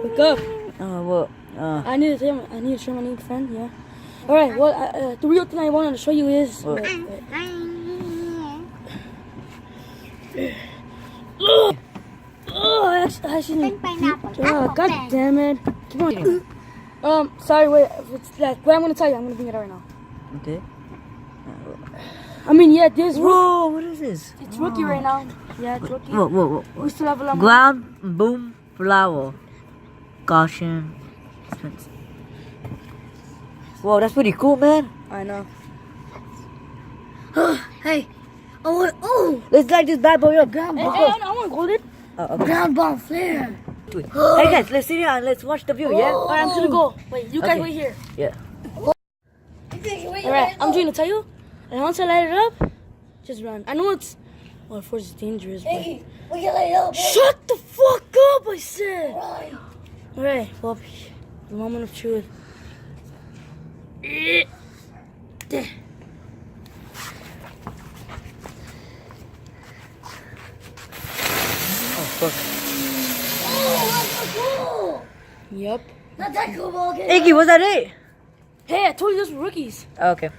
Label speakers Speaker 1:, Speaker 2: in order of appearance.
Speaker 1: Wake up.
Speaker 2: What?
Speaker 1: I need to show my new friend, yeah. Alright, well, the real thing I wanted to show you is...
Speaker 2: What?
Speaker 1: Oh, actually... God damn it. Come on. Sorry, wait. What I'm going to tell you, I'm going to bring it out right now.
Speaker 2: Okay.
Speaker 1: I mean, yeah, this...
Speaker 2: Whoa, what is this?
Speaker 1: It's rookie right now. Yeah, it's rookie.
Speaker 2: Whoa.
Speaker 1: We still have a lot more.
Speaker 2: Ground boom flower. Caution. Whoa, that's pretty cool, man.
Speaker 1: I know. Hey. Oh.
Speaker 2: Let's light this bad boy up.
Speaker 1: Hey, I want to hold it.
Speaker 2: Okay.
Speaker 1: Ground bomb flare.
Speaker 2: Hey guys, let's sit here and let's watch the view, yeah?
Speaker 1: Alright, I'm gonna go. Wait, you guys
Speaker 2: Okay.
Speaker 1: wait here.
Speaker 2: Yeah.
Speaker 1: Alright, I'm going to tell you. And once I light it up, just run. I know it's... Well, of course it's dangerous, but...
Speaker 3: Hey, we can light it up.
Speaker 1: Shut the fuck up, I said! Alright, well, the moment of truth. There.
Speaker 2: Oh, fuck.
Speaker 3: Oh, that's so cool.
Speaker 1: Yep.
Speaker 3: Not that cool, but okay.
Speaker 2: Iggy, was that it?
Speaker 1: Hey, I told you those were rookies.
Speaker 2: Okay.